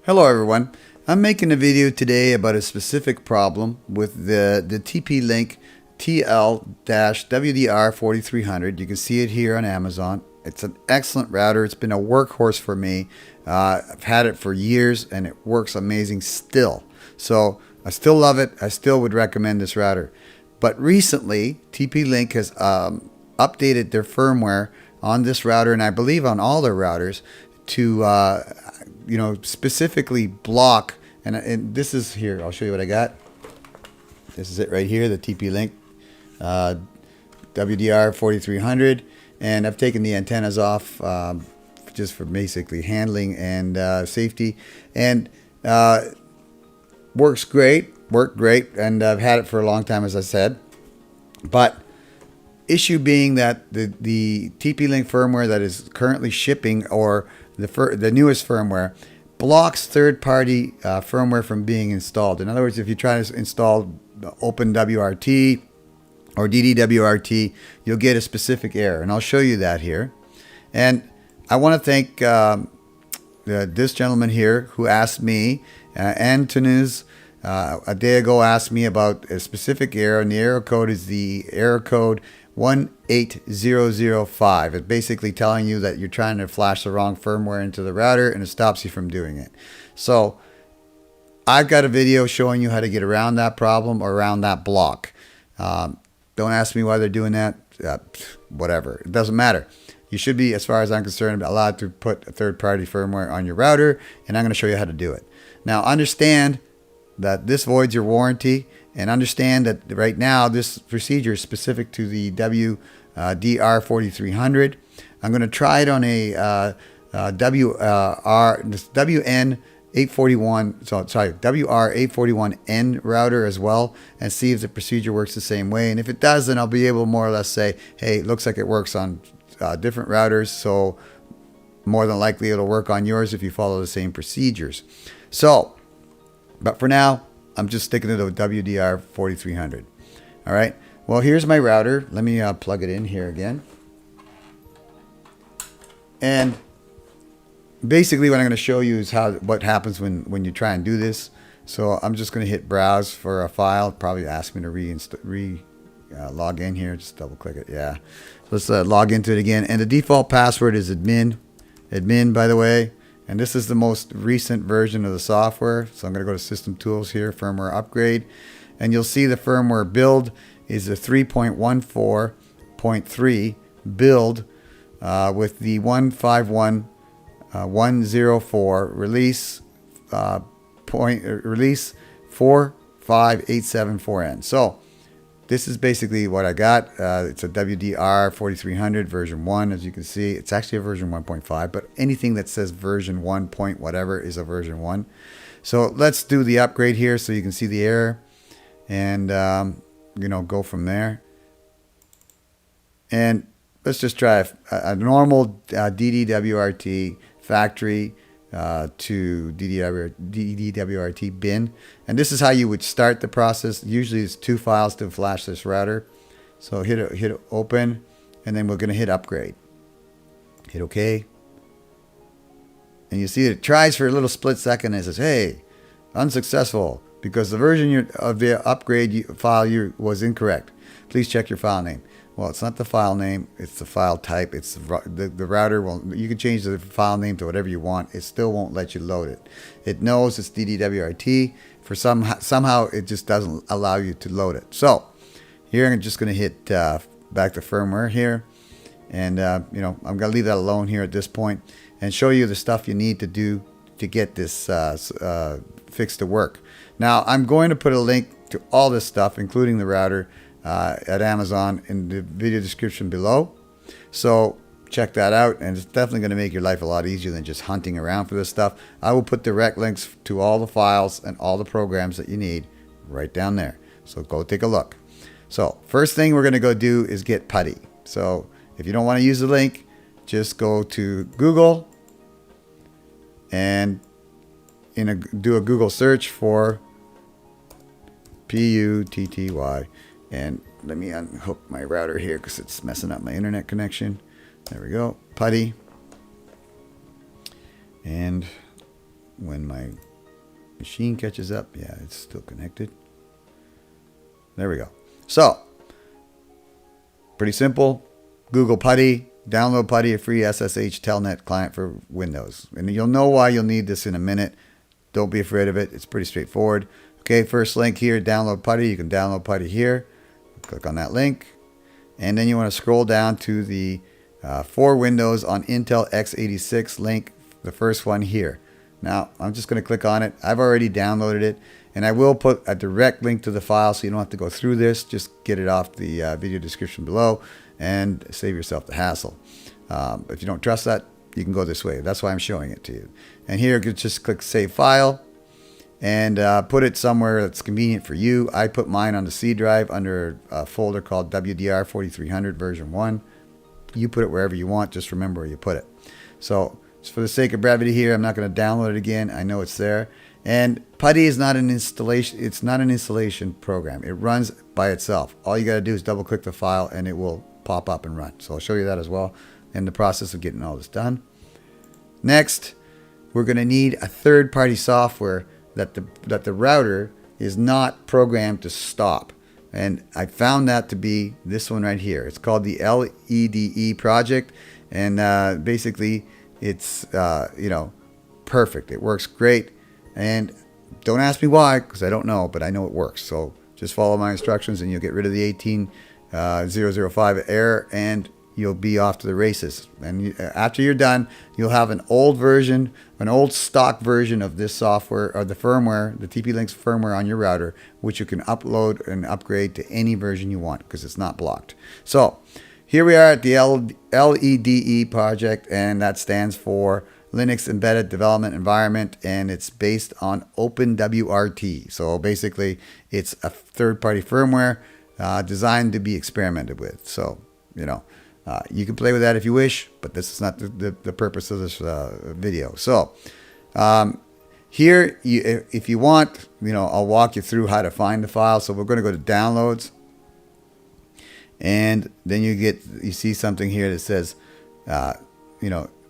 Hello everyone. I'm making a video today about a specific problem with the TP-Link TL-WDR4300. You can see it here on Amazon. It's an excellent router. It's been a workhorse for me. I've had it for years and it works amazing still. So I still love it. I still would recommend this router. But recently, TP-Link has updated their firmware on this router, and I believe on all their routers, to specifically block, and this is here, I'll show you what I got. This is it right here, the TP-Link WDR4300, and I've taken the antennas off just for basically handling and safety, and worked great, and I've had it for a long time, as I said. But issue being that the TP-Link firmware that is currently shipping, or the newest firmware, blocks third-party firmware from being installed. In other words, if you try to install OpenWRT or dd-wrt, you'll get a specific error, and I'll show you that here. And I want to thank this gentleman here who asked me, Antonus, a day ago, asked me about a specific error, and the error code is the error code 18005. It's basically telling you that you're trying to flash the wrong firmware into the router and it stops you from doing it. So I've got a video showing you how to get around that problem or around that block. Don't ask me why they're doing that. Whatever. It doesn't matter. You should be, as far as I'm concerned, allowed to put a third-party firmware on your router, and I'm going to show you how to do it. Now understand that this voids your warranty, and understand that right now this procedure is specific to the WDR4300. I'm going to try it on a WR841N router as well, and see if the procedure works the same way. And if it does, then I'll be able to more or less say, hey, it looks like it works on different routers, so more than likely it'll work on yours if you follow the same procedures. So, but for now, I'm just sticking to the WDR4300. All right. Well, here's my router. Let me plug it in here again. And basically, what I'm going to show you is what happens when you try and do this. So I'm just going to hit browse for a file. Probably ask me to log in here. Just double click it. Yeah. Let's log into it again. And the default password is admin. Admin, by the way. And this is the most recent version of the software. So I'm going to go to System Tools here, Firmware Upgrade. And you'll see the firmware build is a 3.14.3 build with the 151.104 release release 45874N. So this is basically what I got. It's a WDR4300 version 1, as you can see. It's actually a version 1.5, but anything that says version 1 point whatever is a version 1. So let's do the upgrade here so you can see the error, and go from there. And let's just try a normal dd-wrt factory to dd-wrt bin, and this is how you would start the process. Usually it's 2 files to flash this router. So hit open, and then we're going to hit upgrade. Hit OK, and you see it tries for a little split second and it says, hey, unsuccessful because the version of the upgrade file was incorrect. Please check your file name. Well, it's not the file name, it's the file type. It's the router you can change the file name to whatever you want. It still won't let you load it. It knows it's dd-wrt. For somehow it just doesn't allow you to load it. So here I'm just going to hit back to firmware here, and I'm going to leave that alone here at this point and show you the stuff you need to do to get this fix to work. Now I'm going to put a link to all this stuff, including the router, at Amazon in the video description below. So check that out, and it's definitely going to make your life a lot easier than just hunting around for this stuff. I will put direct links to all the files and all the programs that you need right down there. So go take a look. So first thing we're going to go do is get Putty. So if you don't want to use the link, just go to Google and do a Google search for Putty. And let me unhook my router here because it's messing up my internet connection. There we go. Putty. And when my machine catches up. Yeah, it's still connected. There we go. So, pretty simple. Google Putty. Download Putty, a free SSH telnet client for Windows. And you'll know why you'll need this in a minute. Don't be afraid of it. It's pretty straightforward. Okay, first link here, download Putty. You can download Putty here. Click on that link. And then you want to scroll down to the for Windows on Intel x86 link, the first one here. Now, I'm just going to click on it. I've already downloaded it. And I will put a direct link to the file so you don't have to go through this. Just get it off the video description below and save yourself the hassle. If you don't trust that, you can go this way. That's why I'm showing it to you. And here, you just click Save File and put it somewhere that's convenient for you. I put mine on the C drive under a folder called WDR4300 version 1. You put it wherever you want. Just remember where you put it. So, just for the sake of brevity here, I'm not going to download it again. I know it's there. And Putty is not an installation. It's not an installation program. It runs by itself. All you got to do is double click the file and it will pop up and run. So I'll show you that as well in the process of getting all this done. Next, we're going to need a third-party software that the router is not programmed to stop. And I found that to be this one right here. It's called the LEDE project. And basically, it's, perfect. It works great. And don't ask me why, because I don't know, but I know it works. So just follow my instructions and you'll get rid of the 18005 error and you'll be off to the races. And after you're done, you'll have an old version, an old stock version of this software, or the firmware, the TP-Link's firmware on your router, which you can upload and upgrade to any version you want because it's not blocked. So here we are at the LEDE project, and that stands for Linux Embedded Development Environment, and it's based on OpenWRT. So basically, it's a third-party firmware designed to be experimented with. So, you can play with that if you wish, but this is not the purpose of this video. So, here, if you want, I'll walk you through how to find the file. So we're going to go to Downloads, and then you see something here that says,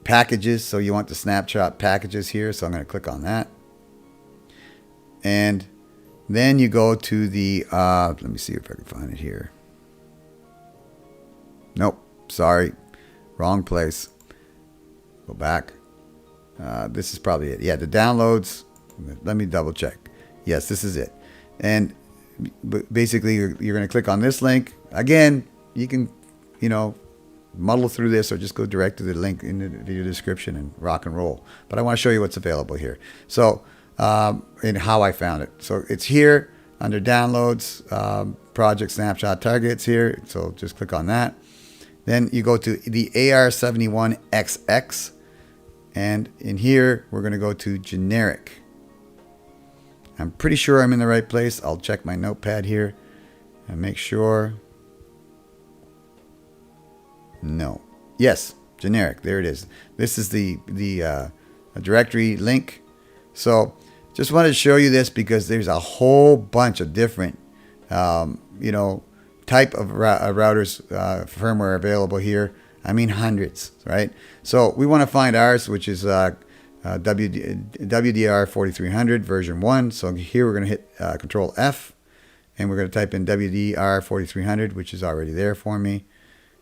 packages. So you want the snapshot packages here. So I'm going to click on that. And then you go to the, let me see if I can find it here. Nope. Sorry. Wrong place. Go back. This is probably it. Yeah, the downloads. Let me double check. Yes, this is it. And basically you're going to click on this link. Again, you can, muddle through this or just go direct to the link in the video description and rock and roll. But I want to show you what's available here. So, and how I found it. So it's here under downloads, project snapshot targets here. So just click on that. Then you go to the AR71XX. And in here, we're going to go to generic. I'm pretty sure I'm in the right place. I'll check my notepad here and make sure. No. Yes, generic. There it is. This is the directory link. So just wanted to show you this because there's a whole bunch of different, type of routers firmware available here. I mean hundreds, right? So we want to find ours, which is WDR4300 version 1. So here we're going to hit Control F, and we're going to type in WDR4300, which is already there for me.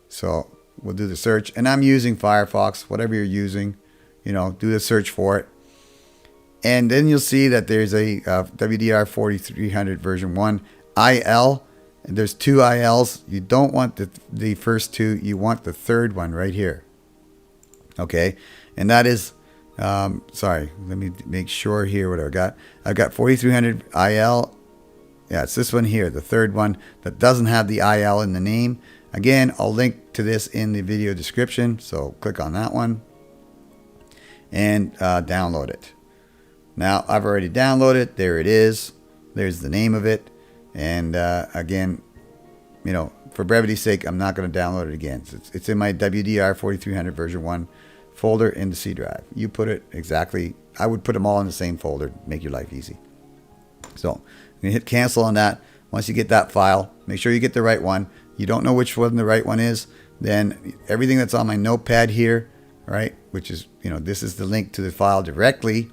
So we'll do the search, and I'm using Firefox, whatever you're using, do the search for it. And then you'll see that there's a WDR4300 version 1 IL. And there's two ILs. You don't want the first two. You want the third one right here. Okay. And that is, sorry, let me make sure here what I've got. I've got 4300 IL. Yeah, it's this one here, the third one that doesn't have the IL in the name. Again, I'll link to this in the video description. So click on that one and download it. Now, I've already downloaded it. There it is. There's the name of it. And again, for brevity's sake, I'm not going to download it again. So it's in my WDR4300 version 1 folder in the C drive. You put it exactly, I would put them all in the same folder, make your life easy. So I'm going to hit cancel on that. Once you get that file, make sure you get the right one. You don't know which one the right one is, then everything that's on my notepad here, right, which is, this is the link to the file directly.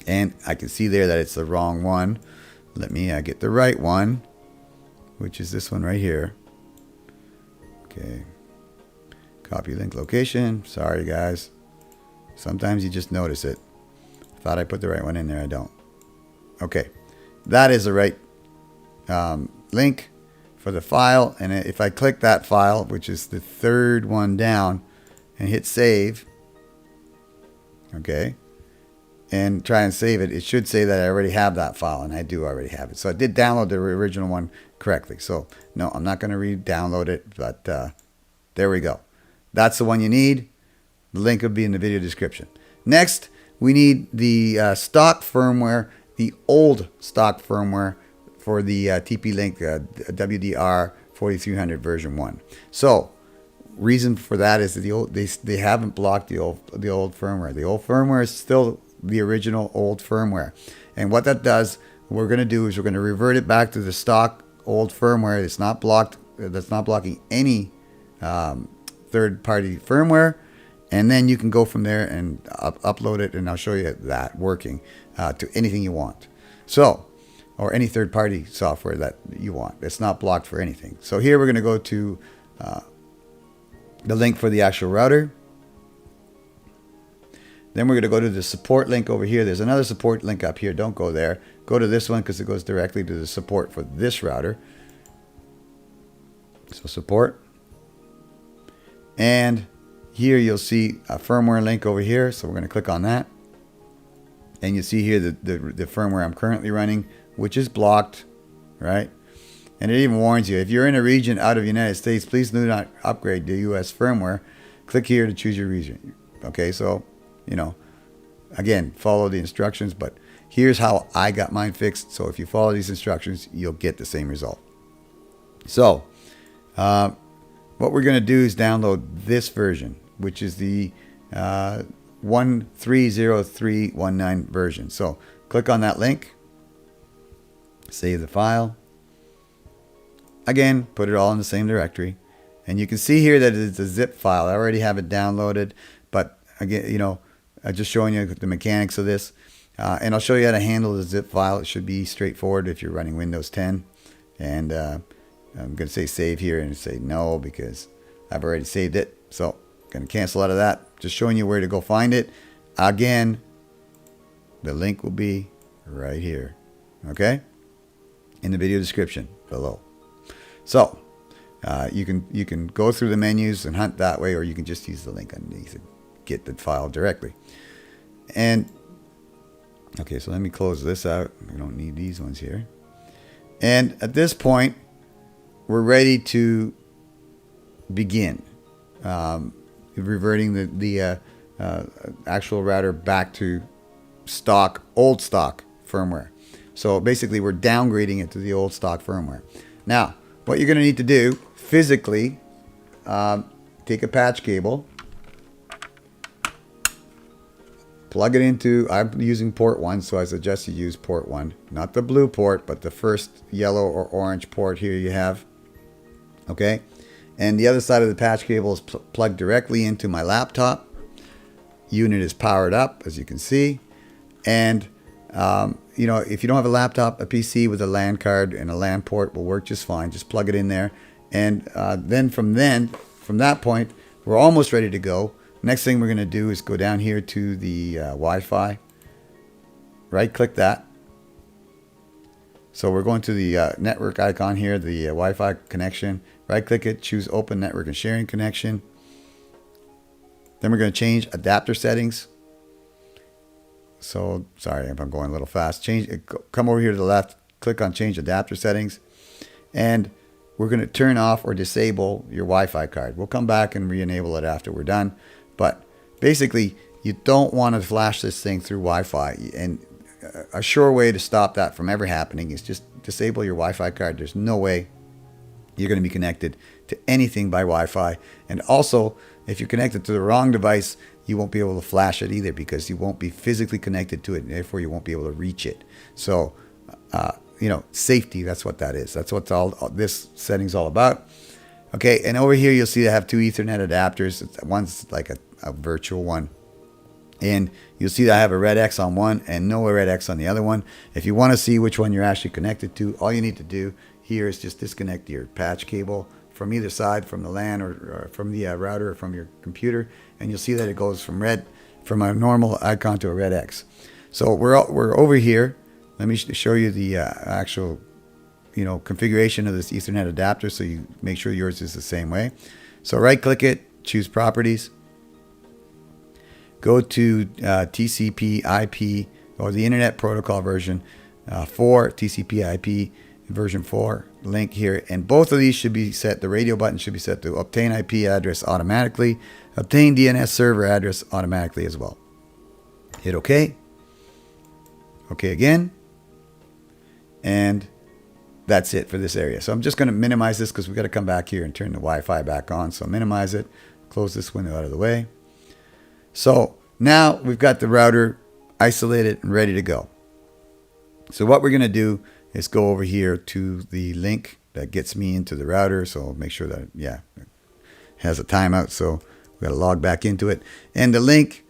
And I can see there that it's the wrong one. Let me get the right one, which is this one right here. Okay. Copy link location. Sorry, guys. Sometimes you just notice it. Thought I put the right one in there. I don't. Okay. That is the right link for the file. And if I click that file, which is the third one down, and hit save, okay, and try and save it, it should say that I already have that file, and I do already have it. So I did download the original one correctly. So no, I'm not going to re-download it, but there we go. That's the one you need. The link will be in the video description. Next, we need the stock firmware, the old stock firmware for the TP-Link WDR4300 version 1. So reason for that is that they haven't blocked the old firmware. The old firmware is still the original old firmware, and what that does, what we're going to do is we're going to revert it back to the stock old firmware. It's not blocked. That's not blocking any third-party firmware, and then you can go from there and upload it, and I'll show you that working to anything you want. So, or any third-party software that you want. It's not blocked for anything. So here we're going to go to the link for the actual router. Then we're going to go to the support link over here. There's another support link up here. Don't go there. Go to this one because it goes directly to the support for this router. So support. And here you'll see a firmware link over here. So we're going to click on that. And you see here the firmware I'm currently running, which is blocked, right? And it even warns you, if you're in a region out of the United States, please do not upgrade to US firmware. Click here to choose your region. Okay, so, you know, again, follow the instructions, but here's how I got mine fixed. So if you follow these instructions, you'll get the same result. So what we're going to do is download this version, which is the 130319 version. So click on that link, save the file. Again, put it all in the same directory. And you can see here that it's a zip file. I already have it downloaded, but again, you know, I'm just showing you the mechanics of this. And I'll show you how to handle the zip file. It should be straightforward if you're running Windows 10. And I'm going to say save here and say no because I've already saved it. So I'm going to cancel out of that. Just showing you where to go find it. Again, the link will be right here. Okay? In the video description below. So you can go through the menus and hunt that way, or you can just use the link underneath and get the file directly. And okay, so let me close this out. We don't need these ones here. And at this point, we're ready to begin reverting the actual router back to old stock firmware. So basically, we're downgrading it to the old stock firmware. Now, what you're going to need to do physically, take a patch cable, plug it into, I'm using port 1, so I suggest you use port 1, not the blue port, but the first yellow or orange port here you have. Okay, and the other side of the patch cable is plugged directly into my laptop. Unit is powered up, as you can see, and you know, if you don't have a laptop, a PC with a LAN card and a LAN port will work just fine. Just plug it in there, and then from that point, we're almost ready to go. Next thing we're going to do is go down here to the Wi-Fi. Right-click that. So we're going to the network icon here, the Wi-Fi connection. Right-click it, choose Open Network and Sharing Connection. Then we're going to change adapter settings. So, sorry if I'm going a little fast. Come over here to the left, click on Change Adapter Settings, and we're going to turn off or disable your Wi-Fi card. We'll come back and re-enable it after we're done. But basically, you don't want to flash this thing through Wi-Fi. And a sure way to stop that from ever happening is just disable your Wi-Fi card. There's no way you're going to be connected to anything by Wi-Fi. And also, if you're connected to the wrong device, you won't be able to flash it either because you won't be physically connected to it, and therefore you won't be able to reach it. So, you know, safety, that's what that is. That's what this setting's all about. Okay, and over here you'll see I have two Ethernet adapters. One's like a virtual one, And you'll see that I have a red X on one and no red X on the other one. If you want to see which one you're actually connected to, all you need to do here is just disconnect your patch cable from either side, from the LAN or from the router or from your computer, and you'll see that it goes from a normal icon to a red X. So we're over here. Let me show you the actual configuration of this Ethernet adapter, so you make sure yours is the same way. So right click it, choose properties. Go to TCP IP, or the Internet Protocol version 4, TCP IP version 4, link here. And both of these should be set, the radio button should be set to obtain IP address automatically, obtain DNS server address automatically as well. Hit OK. OK again. And that's it for this area. So I'm just going to minimize this because we've got to come back here and turn the Wi-Fi back on. So minimize it, close this window out of the way. So now we've got the router isolated and ready to go. So what we're going to do is go over here to the link that gets me into the router. So make sure that, it has a timeout. So we got to log back into it. And the link,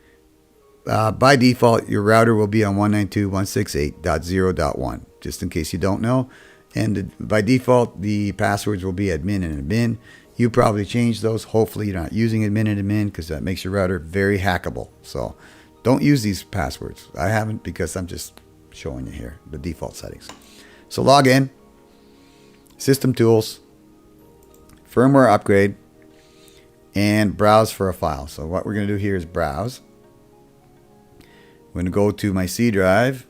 by default, your router will be on 192.168.0.1, just in case you don't know. And by default, the passwords will be admin and admin. You probably change those. Hopefully you're not using admin and admin, because that makes your router very hackable. So don't use these passwords. I haven't, because I'm just showing you here the default settings. So log in, System Tools, Firmware Upgrade, and browse for a file. So what we're going to do here is browse. I'm going to go to my C drive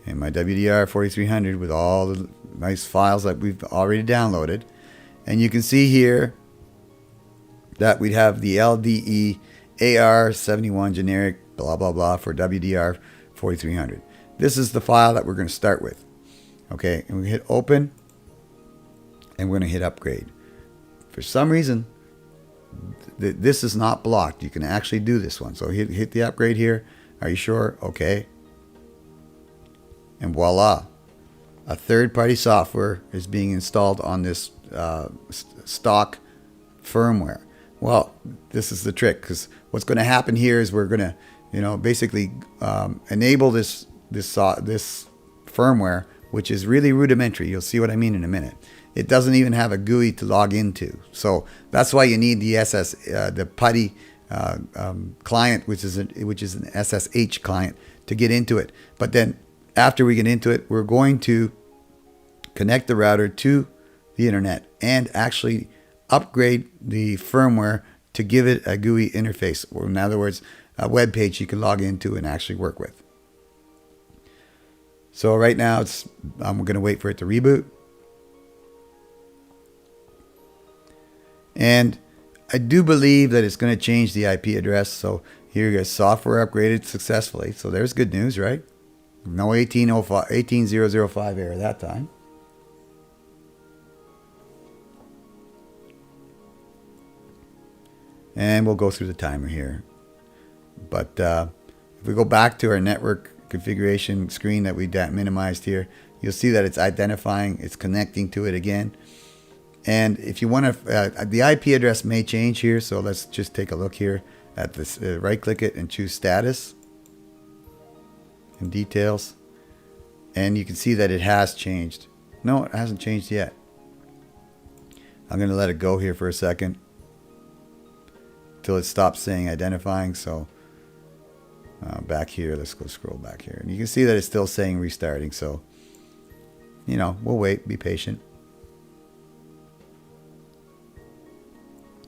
and my WDR4300 with all the nice files that we've already downloaded. And you can see here that we have the LDE-AR71 generic blah blah blah for WDR4300. This is the file that we're going to start with. Okay, and we hit open, and we're going to hit upgrade. For some reason, this is not blocked. You can actually do this one. So hit the upgrade here. Are you sure? Okay. And voila, a third-party software is being installed on this stock firmware. Well, this is the trick, because what's going to happen here is we're going to, basically enable this firmware, which is really rudimentary. You'll see what I mean in a minute. It doesn't even have a GUI to log into. So that's why you need the Putty client, which is an SSH client, to get into it. But then after we get into it, we're going to connect the router to the internet and actually upgrade the firmware to give it a GUI interface, or in other words, a web page you can log into and actually work with. So right now I'm going to wait for it to reboot. And I do believe that it's going to change the IP address. So here you go, software upgraded successfully. So there's good news, right? No 18005 error that time. And we'll go through the timer here. But if we go back to our network configuration screen that we minimized here, you'll see that it's identifying, it's connecting to it again. And if you want to, the IP address may change here. So let's just take a look here at this. Right click it and choose status and details. And you can see that it has changed. No, it hasn't changed yet. I'm going to let it go here for a second till it stops saying identifying. So back here, let's go scroll back here. And you can see that it's still saying restarting. So, we'll wait, be patient.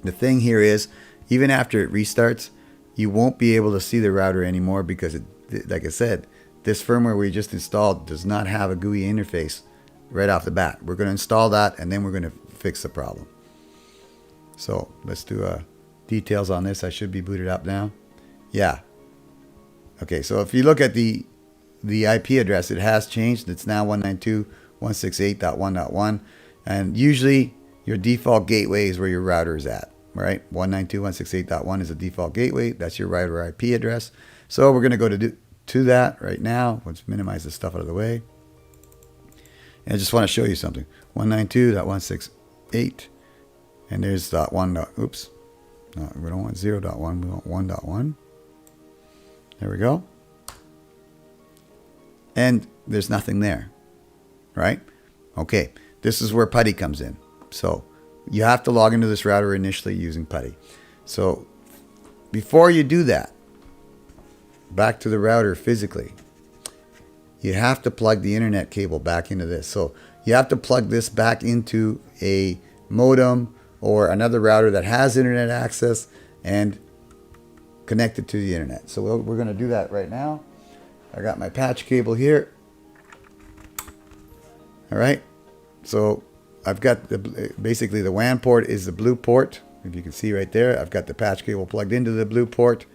The thing here is, even after it restarts, you won't be able to see the router anymore, because like I said, this firmware we just installed does not have a GUI interface right off the bat. We're going to install that, and then we're going to fix the problem. So let's do details on this. I should be booted up now. Yeah. Okay, so if you look at the IP address, it has changed. It's now 192.168.1.1, and usually your default gateway is where your router is at, right? 192.168.1 is the default gateway. That's your router IP address. So we're going to go to that right now. Let's minimize this stuff out of the way. And I just want to show you something. 192.168, and there's .1. Oops. No, we don't want 0.1. We want 1.1. There we go. And there's nothing there, right? Okay, this is where Putty comes in. So you have to log into this router initially using Putty. So before you do that, back to the router physically, you have to plug the internet cable back into this. So you have to plug this back into a modem or another router that has internet access and connect it to the internet. So we're going to do that right now. I got my patch cable here. All right. So I've got basically the WAN port is the blue port. If you can see right there, I've got the patch cable plugged into the blue port.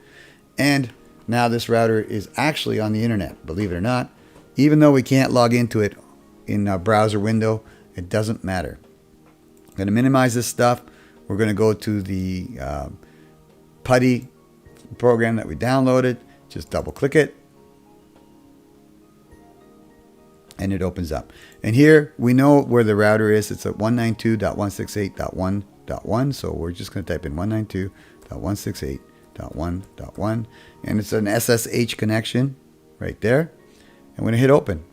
And now this router is actually on the internet, believe it or not. Even though we can't log into it in a browser window, it doesn't matter. I'm going to minimize this stuff. We're going to go to the Putty program that we downloaded. Just double click it. And it opens up. And here we know where the router is. It's at 192.168.1.1. So we're just going to type in 192.168.1.1. And it's an SSH connection right there. I'm going to hit open.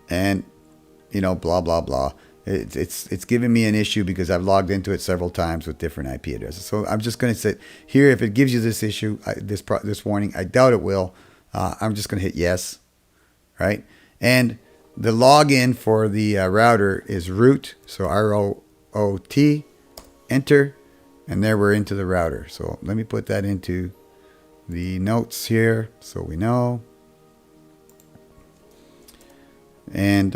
And, you know, blah, blah, blah. It's giving me an issue because I've logged into it several times with different IP addresses. So I'm just going to say here, if it gives you this issue, this warning, I doubt it will. I'm just going to hit yes, right? And the login for the router is root, so R-O-O-T, enter, and there we're into the router. So let me put that into the notes here so we know. And,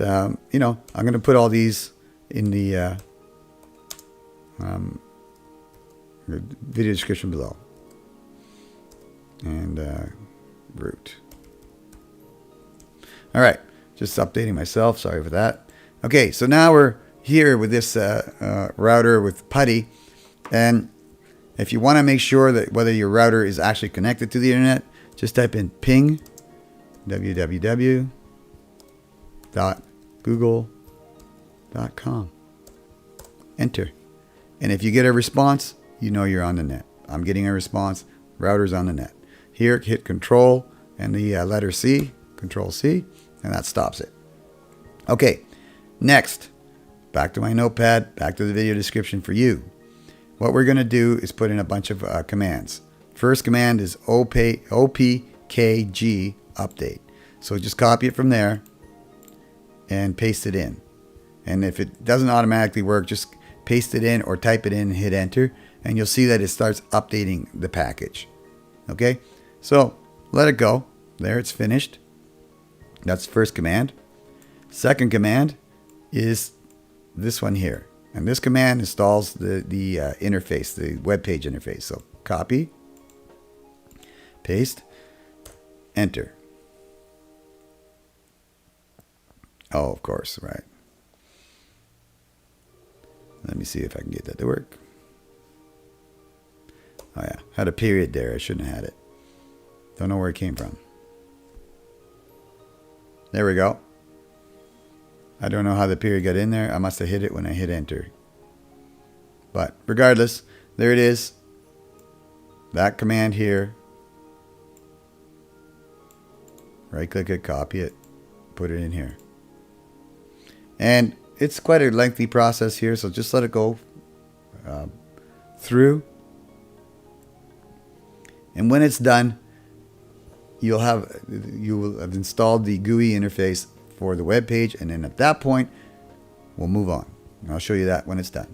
you know, I'm going to put all these in the video description below. And root. All right, just updating myself. Sorry for that. Okay, so now we're here with this router with Putty. And if you want to make sure that whether your router is actually connected to the internet, just type in ping www.google.com. Enter. And if you get a response, you know you're on the net. I'm getting a response. Router's on the net. Here, hit Control and the letter C, Control C, and that stops it. Okay, next, back to my notepad, back to the video description for you. What we're going to do is put in a bunch of commands. First command is opkg update. So just copy it from there and paste it in. And if it doesn't automatically work, just paste it in or type it in and hit enter, and you'll see that it starts updating the package. Okay, so let it go. There, it's finished. That's the first command. Second command is this one here. And this command installs the interface, the web page interface. So copy, paste, enter. Oh, of course, right. Let me see if I can get that to work. Oh yeah, had a period there. I shouldn't have had it. Don't know where it came from. There we go. I don't know how the period got in there. I must have hit it when I hit enter. But regardless, there it is. That command here. Right click it, copy it, put it in here. And it's quite a lengthy process here, so just let it go through. And when it's done, you will have installed the GUI interface for the web page, and then at that point, we'll move on. And I'll show you that when it's done.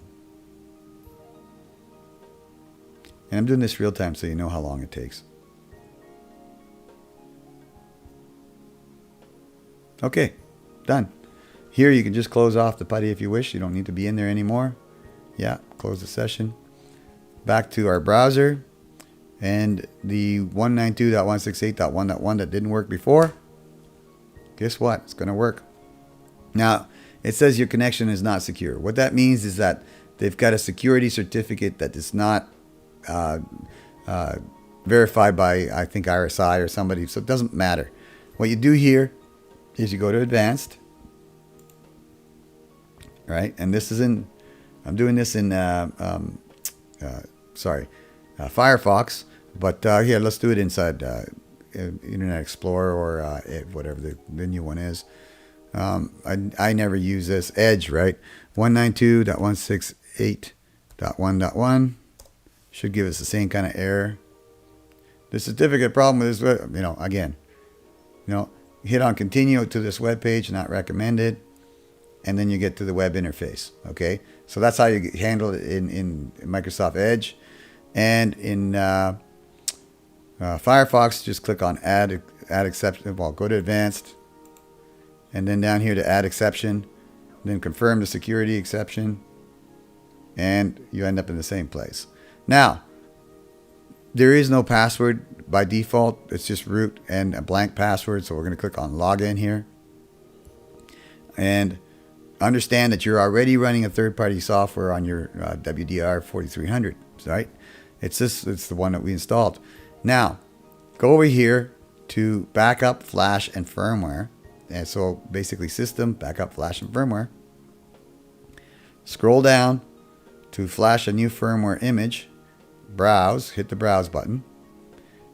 And I'm doing this real time so you know how long it takes. Okay, done. Here you can just close off the Putty if you wish. You don't need to be in there anymore. Yeah, close the session. Back to our browser. And the 192.168.1.1 that didn't work before, guess what? It's going to work. Now, it says your connection is not secure. What that means is that they've got a security certificate that is not verified by, I think, RSI or somebody, so it doesn't matter. What you do here is you go to Advanced, right? And this is in, I'm doing this in, Firefox. But here, let's do it inside Internet Explorer or whatever the new one is. I never use this. Edge, right? 192.168.1.1 should give us the same kind of error. The certificate problem with this, again, hit on continue to this web page, not recommended, and then you get to the web interface. Okay, so that's how you handle it in Microsoft Edge, and in Firefox, just click on add exception. Well, go to advanced, and then down here to add exception, then confirm the security exception, and you end up in the same place. Now, there is no password by default. It's just root and a blank password. So we're going to click on login here. And understand that you're already running a third-party software on your WDR4300, right? It's the one that we installed. Now, go over here to backup, flash, and firmware. And so basically system, backup, flash, and firmware. Scroll down to flash a new firmware image. Browse, hit the browse button,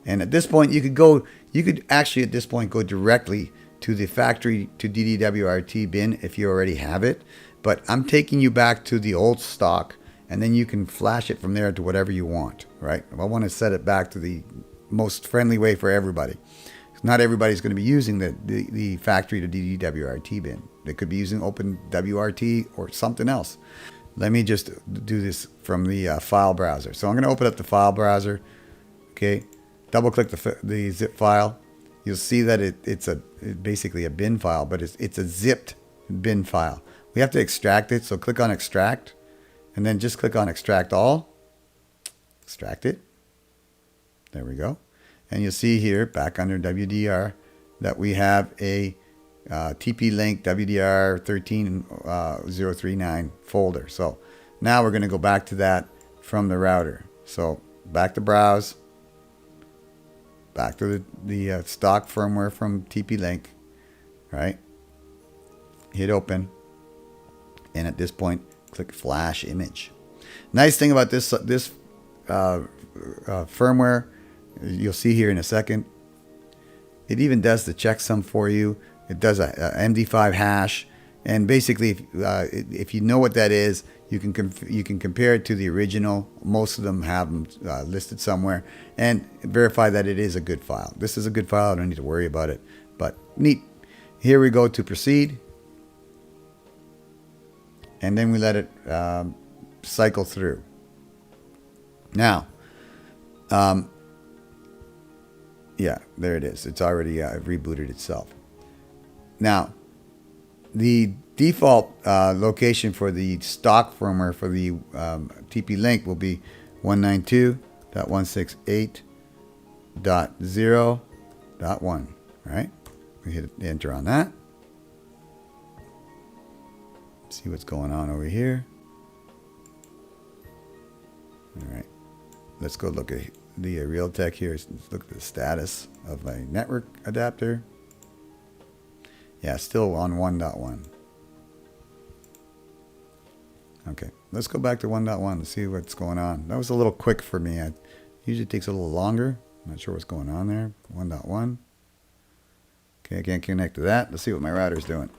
and at this point you could actually at this point go directly to the factory to dd-wrt bin if you already have it, but I'm taking you back to the old stock, and then you can flash it from there to whatever you want, right? I want to set it back to the most friendly way for everybody. Not everybody's going to be using the factory to dd-wrt bin. They could be using OpenWRT or something else. Let me just do this from the file browser. So I'm going to open up the file browser. Okay, double click the zip file. You'll see that it's basically a bin file, but it's a zipped bin file. We have to extract it, so click on extract, and then just click on extract all. Extract it. There we go. And you'll see here back under WDR that we have a TP-Link WDR4300 folder. So now we're going to go back to that from the router. So back to browse, back to the stock firmware from TP-Link, right? Hit open, and at this point, click flash image. Nice thing about this firmware, you'll see here in a second, it even does the checksum for you. It does a MD5 hash, and basically, if you know what that is, you can compare it to the original. Most of them have them listed somewhere, and verify that it is a good file. This is a good file. I don't need to worry about it, but neat. Here we go to proceed, and then we let it cycle through. Now, yeah, there it is. It's already rebooted itself. Now, the default location for the stock firmware for the TP-Link will be 192.168.0.1, right? We hit enter on that. See what's going on over here. All right, let's go look at the Realtek here. Let's look at the status of my network adapter. Yeah, still on 1.1. Okay, let's go back to 1.1 to see what's going on. That was a little quick for me. It usually takes a little longer. I'm not sure what's going on there. 1.1. Okay, I can't connect to that. Let's see what my router's doing.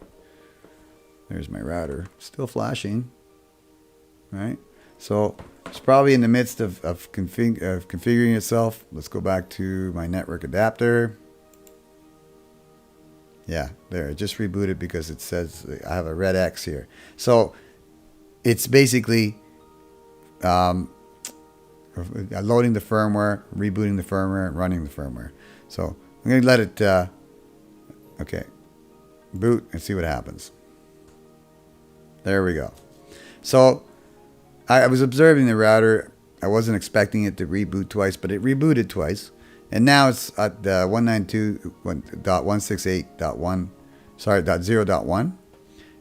There's my router. Still flashing. Right? So it's probably in the midst of configuring itself. Let's go back to my network adapter. Yeah, there. It just rebooted because it says I have a red X here. So it's basically loading the firmware, rebooting the firmware, and running the firmware. So I'm going to let it, okay, boot and see what happens. There we go. So I was observing the router. I wasn't expecting it to reboot twice, but it rebooted twice. And now it's at 192.168.1, sorry, .0.1.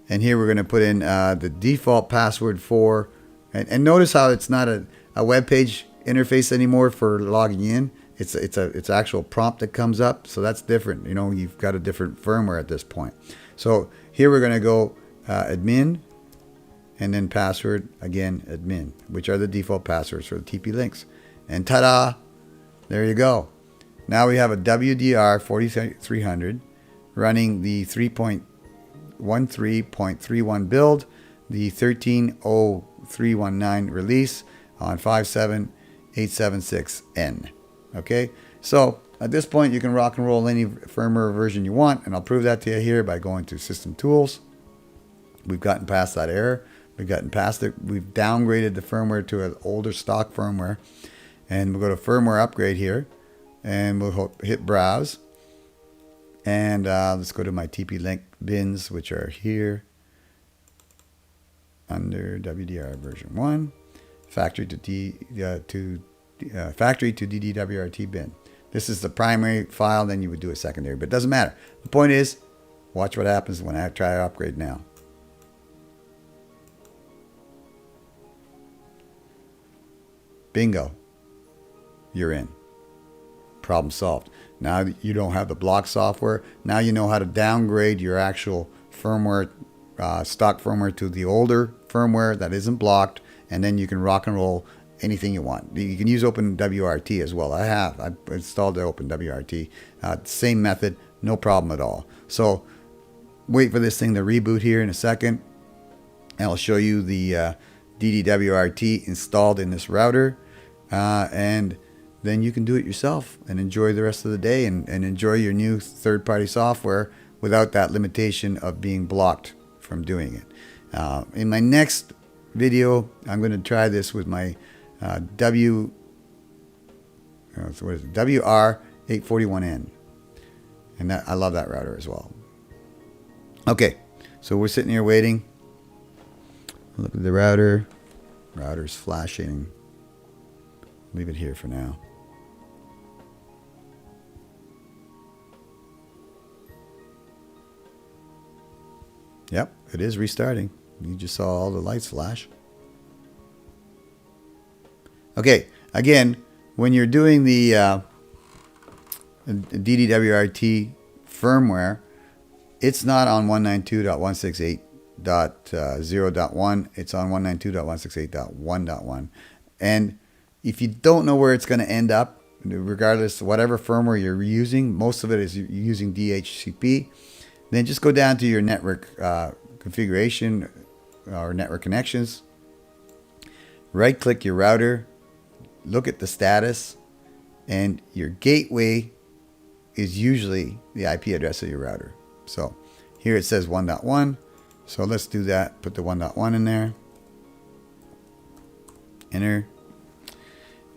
And here we're going to put in the default password for, and notice how it's not a web page interface anymore for logging in. It's actual prompt that comes up. So that's different. You know, you've got a different firmware at this point. So here we're going to go admin, and then password, again, admin, which are the default passwords for the TP-Links. And ta-da! There you go. Now we have a WDR4300 running the 3.13.31 build, the 13.0319 release on 57876N. Okay, so at this point you can rock and roll any firmware version you want, and I'll prove that to you here by going to System Tools. We've gotten past that error. We've gotten past it. We've downgraded the firmware to an older stock firmware, and we'll go to Firmware Upgrade here, and we'll hit Browse. And let's go to my TP-Link bins, which are here under WDR version 1, factory to dd-wrt bin. This is the primary file, then you would do a secondary, but it doesn't matter. The point is, watch what happens when I try to upgrade now. Bingo. You're in. Problem solved. Now you don't have the block software. Now you know how to downgrade your actual firmware, stock firmware, to the older firmware that isn't blocked, and then you can rock and roll anything you want. You can use OpenWRT as well. I've installed the OpenWRT. Same method, no problem at all. So wait for this thing to reboot here in a second, and I'll show you the dd-wrt installed in this router, and then you can do it yourself and enjoy the rest of the day and enjoy your new third-party software without that limitation of being blocked from doing it. In my next video, I'm going to try this with my WR841N, and I love that router as well. Okay, so we're sitting here waiting. Look at the router. Router's flashing. Leave it here for now. Yep, it is restarting. You just saw all the lights flash. Okay, again, when you're doing the dd-wrt firmware, it's not on 192.168.0.1. It's on 192.168.1.1. And if you don't know where it's going to end up, regardless of whatever firmware you're using, most of it is using DHCP, then just go down to your network configuration or network connections. Right click your router, look at the status, and your gateway is usually the IP address of your router. So here it says 1.1. So let's do that. Put the 1.1 in there. Enter.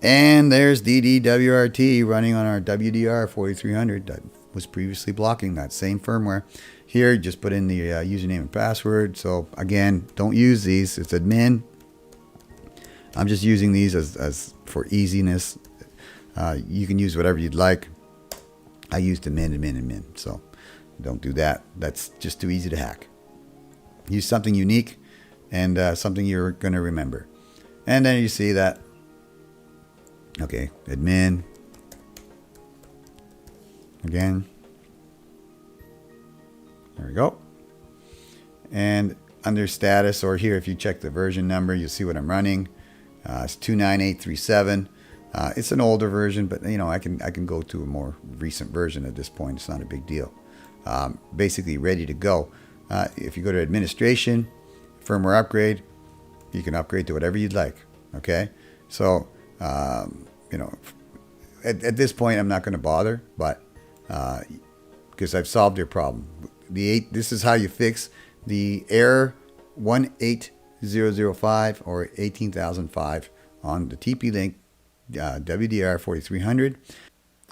And there's dd-wrt running on our WDR4300 that was previously blocking that same firmware. Here, just put in the username and password. So again, don't use these. It's admin. I'm just using these as for easiness. You can use whatever you'd like. I used admin. So don't do that. That's just too easy to hack. Use something unique and something you're going to remember. And then you see that. Okay, admin. Again. There we go. And under status, or here if you check the version number, you'll see what I'm running. It's 29837. It's an older version, but you know I can go to a more recent version at this point. It's not a big deal. Basically ready to go. If you go to administration, firmware upgrade, you can upgrade to whatever you'd like. Okay, so you know, at this point I'm not going to bother, but because I've solved your problem. This is how you fix the error 18005 or 18005 on the TP-Link WDR4300.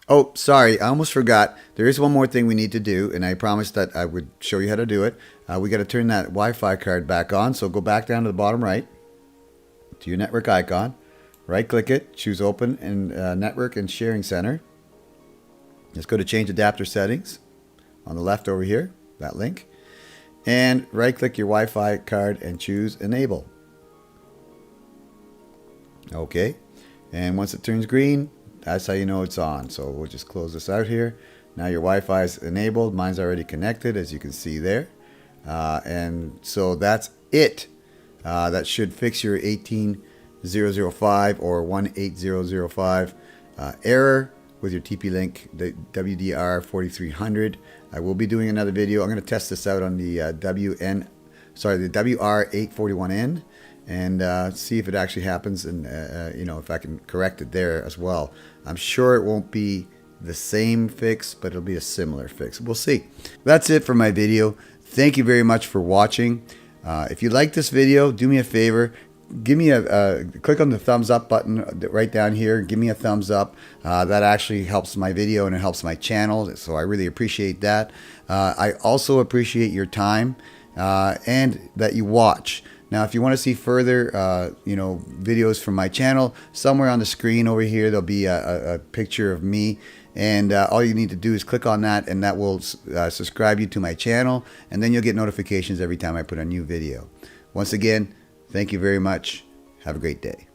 Oh, sorry, I almost forgot. There is one more thing we need to do, and I promised that I would show you how to do it. We got to turn that Wi-Fi card back on, so go back down to the bottom right to your network icon. Right-click it, choose Open and Network and Sharing Center. Let's go to Change Adapter Settings on the left over here, that link. And right-click your Wi-Fi card and choose Enable. Okay, and once it turns green, that's how you know it's on. So we'll just close this out here. Now your Wi-Fi is enabled. Mine's already connected, as you can see there. And so that's it. That should fix your 18 18005 or 18005 error with your TP-Link, the WDR4300. I will be doing another video. I'm going to test this out on the WR841N and see if it actually happens, and you know, if I can correct it there as well. I'm sure it won't be the same fix, but it'll be a similar fix. We'll see. That's it for my video. Thank you very much for watching. If you like this video, do me a favor. Give me click on the thumbs up button right down here. Give me a thumbs up. That actually helps my video and it helps my channel, so I really appreciate that. I also appreciate your time and that you watch. Now, if you want to see further, you know, videos from my channel, somewhere on the screen over here, there'll be a picture of me. And all you need to do is click on that, and that will subscribe you to my channel. And then you'll get notifications every time I put a new video. Once again, thank you very much. Have a great day.